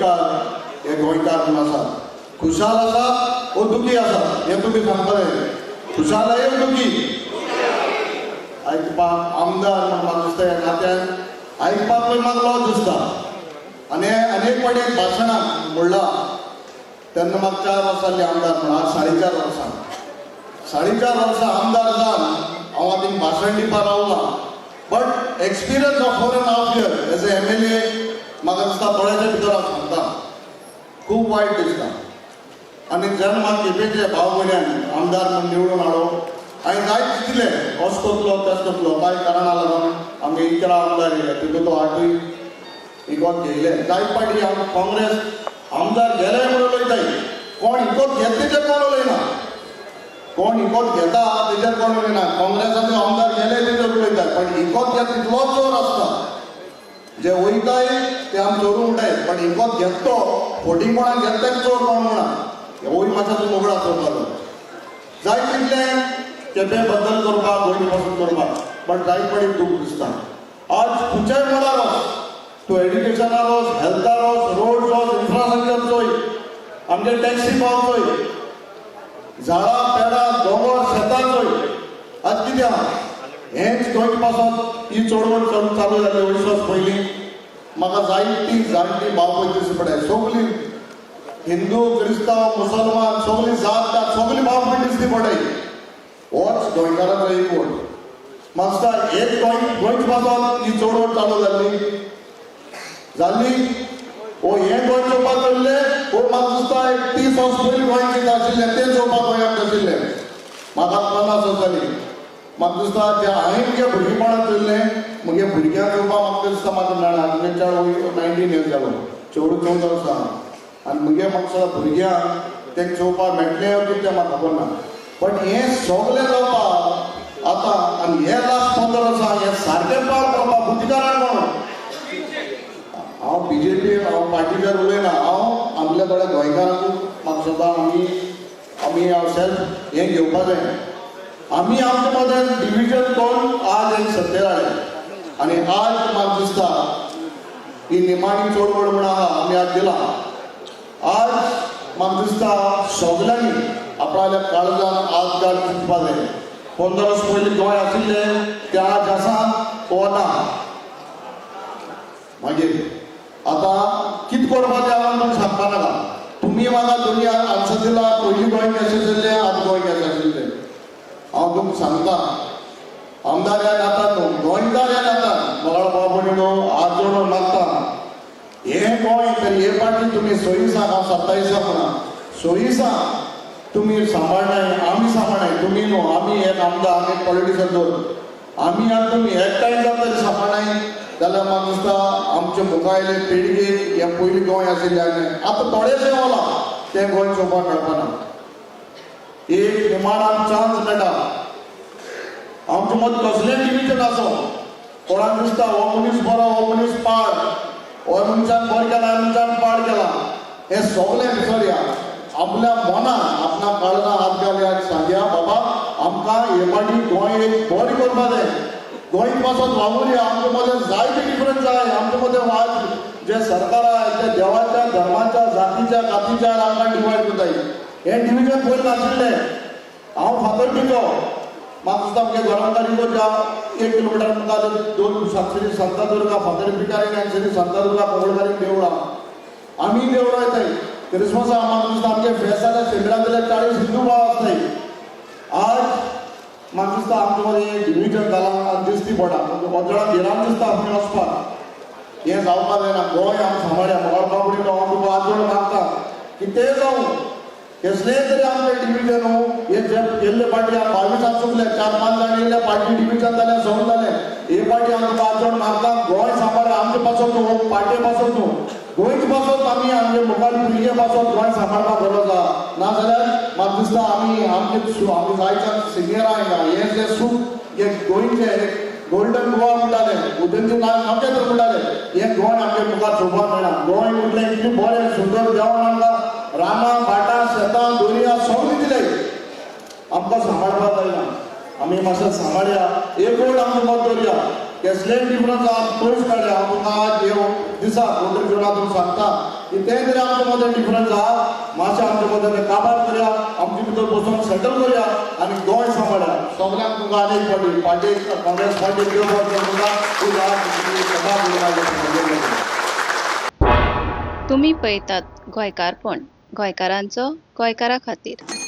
गोंयकार हे गोंयकार म्हूण आसा. खुशाल आसा वो दुखी आसा हें तुमी सांगतले. खुशाल आहे दुखी आयकपाक आमदार म्हण म्हाका दिसता ह्या नात्यान आयकपाकूय म्हाका लज दिसता. आनी अनेक फावटी भाशणाक म्हणला तेन्ना म्हाका 4 वर्सां जालीं आमदार म्हण. आज 4.5 वर्सां 4.5 वर्सां आमदार जावन हांव आतां भाशण दिवपाक रावला. But experience of 4.5 years as a MLA म्हाका दिसता दोळ्याच्या भितर हांव सांगता खूब वायट दिसता. आनी जेन्ना म्हाका केपेंचे भाव भयण्यान आमदार म्हूण निवडून हाडलो हांवें जायत चिंतलें असो करतलो तेच करतलो. कांय कारणां लागून आमगे इकरा आमदार येयले तितूंत तो 8य इकोत घेयले. जायत फावटी हांव काँग्रेस आमदार गेले म्हणून उलयताय. कोण इकोत घेता तेजेर कोण उलयना. कोण इकोत घेता तेजेर कोण उलयना. काँग्रेसाचे आमदार गेले तेजेर उलयतात. पण इकोत घेता तितलो जोर आसता. जे वयताय ते आमी चोरून उडटाय. पण इकोत घेता तो फोटींगपणान घेता तेका चोर कोण म्हणा. वय मातसो मोगडा चोरपाचो. जायत चिंतलें केपें बद्दल करपाक गोंय पासून करपाक. पण जायत फावटी दूख दिसता. आज खंयच्याय मोडार वच तूं एड्युकेशनार वच हेल्थार वच रोड वच इन्फ्रास्ट्रक्चर चोय आमचे टॅक्सी पाव चोय झाडां पेडां दोंगर शेतां चोय. आज कित्याक हेंच गोंय पासून ही चळवळ चालू जाली 20 वर्स पयलीं. म्हाका जायतीं जाणटी भाव भयण दिश्टी पडटाय. सगळीं हिंदू क्रिस्तांव मुसलमान सगळीं जात सगळीं भाव भयण दिश्टी पडटाय. होच गोंयकारांचो एक वोट. म्हाका दिसता एक गोंयच पासून ही चळवळ चालू जाल्ली वो हें गोंय चोवपाक चल्लें वो म्हाका दिसता एक 30 वर्स पयलीं गोंय कितें आशिल्लें तें चोवपाक गोंयांत आशिल्लें. म्हाका 50 वर्स जालीं. म्हाका दिसता जें हांवें म्हगे भुरगेपणांत चल्लें म्हगे भुरग्यांक चोवपाक म्हाका दिसता म्हाका मेळना. म्हगे चेडो 19 years जालो चेडूं 14 वर्सां आनी म्हगे म्हाका दिसता भुरग्यांक तें चोवपाक मेळटलें कितें तें म्हाका खबर ना. बट हें सगळें जावपाक आतां आनी हे लास्ट 15 वर्सां हें सारकें पावल करपाक बुद्धीकाराक कोण. हांव BJP हांव पार्टीचेर उलयना. हांव आमच्या थोड्या गोंयकारांक म्हाका सदां आमी सेल्फ हें घेवपाक जाय. आमी आमचे मदें डिविजन करून आज एक सत्तेर हाडलें. आनी आज म्हाका दिसता ही निमाणी चळवळ म्हण आहा आमी आज दिला. आज म्हाका दिसता सगळ्यांनी आपल्या काळजान आज काळ चिंतपाक जाय. 15 वर्स पयलीं गोंय आशिल्लें तें आज आसा तो ना. मागीर आतां कितें करपाचें हांव तुमकां सांगपा नाका. तुमी म्हाका दोनी आन्सर दिला. पयलीं गोंय कशें आशिल्लें आतां गोंय कशें आशिल्लें. हांव तुमकां सांगता आमदार ह्या नातात न्हू गोंयकार ह्या नातात मोगाळ भाव भयणीनो हात जोडून मागता. हें गोंय तरी हे फावटी तुमी 6 दिसांक हांव 27 दिसांक म्हणा 6 दिसांक तुमी सांबाळनाय आमी सांबाळनाय. तुमी न्हू आमी एक आमदार आमी एक पॉलिटिशन दवर आमी आतां तुमी एकठांय जावन तरी सांबाळनाय जाल्यार म्हाका दिसता आमचे मुखायले पिळगेक हें पयलीं गोंय आशिल्लें आनी आतां थोडेशें वला तें गोंय चोवपाक मेळपाना. एक निमाणान चान्स मेळटा. आमचे मदें कसलेंय डिविजन आसूं कोणाक दिसता हो मनीस बरो हो मनीस पाड हो मनशान बरें केला ह्या मनशान पाड केला हें सगळें विसरया. आपल्या मनान आपल्या काळजान हात घालया आनी सांगया बाबा आमकां हे फावटी गोंय एक बरें करपाक जाय. गोंय पासून वावून या. आमचे मदें जायते डिफरन्स जाय. आमचे मदें वाद जे सरकार आहा ते देवाच्या धर्माच्या जातीच्या कातीच्या आमकां डिवायड करताय. हें डिविजन पयलीं नाशिल्लें. हांव फातर्पिचो म्हाका दिसता म्हगे घरांतल्यान 1 किलोमिटर मुखार 2 श्री शांतादुर्गा फातर्पिकार श्री शांतादुर्गा मंगळवारी देवळां आमी देवळां येताय. क्रिसमसा म्हाका दिसता आमगे फेस्त जाल्यार शेंद्रांतले 40 हिंदू भाव आसताय. आज म्हाका दिसता आमचे मदें एक डिविजन जालां आनी दिसती पडटा. वजळां भिरांत दिसता आमी वचपाक. हें जावपाक जायना. गोंय आमी सांबाळया. मोगाळ भाव भयणीनो हांव तुका हात जोडून मागता कितेंय जावं कसलेंय तरी आमचें डिविजन हे जे गेल्ले फावटी 22 चुकले 4-5 जाण येयले पार्टी डिविजन जालें सगळें जालें. हे फावटी हांव तुका हात जोडून मागता गोंय सांबाळया. आमचे पासून न्हू पार्टे पासून न्हू गोंयच पासून आमी आमगे मुखार पिळगे पासून गोंय सांबाळपाक गरज आहा. नाजाल्यार म्हाका दिसता आमी आमी जायच्या सिनियरां हांगा हें जें सूख हे गोंयचें गोल्डन गोवा म्हणटाले उदंती नखेत्र म्हणटाले हें गोंय आमगे मुखार चोवपाक मेळना. गोंय म्हटलें इतलें बरें सुंदर देवान आमकां रानां भाटां शेतां दोरया सगळें दिलें. आमकां सांबाळपाक जायना. आमी मातशें सांबाळया. एक वोट आमचो मत दवरया. कसलेय डिफरन्स आहा पयस काडले हांव तुमकां आज ह्यो दिसा मोटर जिवनातून सांगता की ते जरी आमचे मदें डिफरन्स आहा मातशें आमचे मदें ते काबार करया आमचे भितर बसून सेटल करया आनी गोंय सांबाळया सगळ्यांक तुमकां अनेक फावटी पार्टी काँग्रेस पार्टी तुम्ही पळयतात गोंयकारपण गोंयकारांचो गोंयकारा खातीर.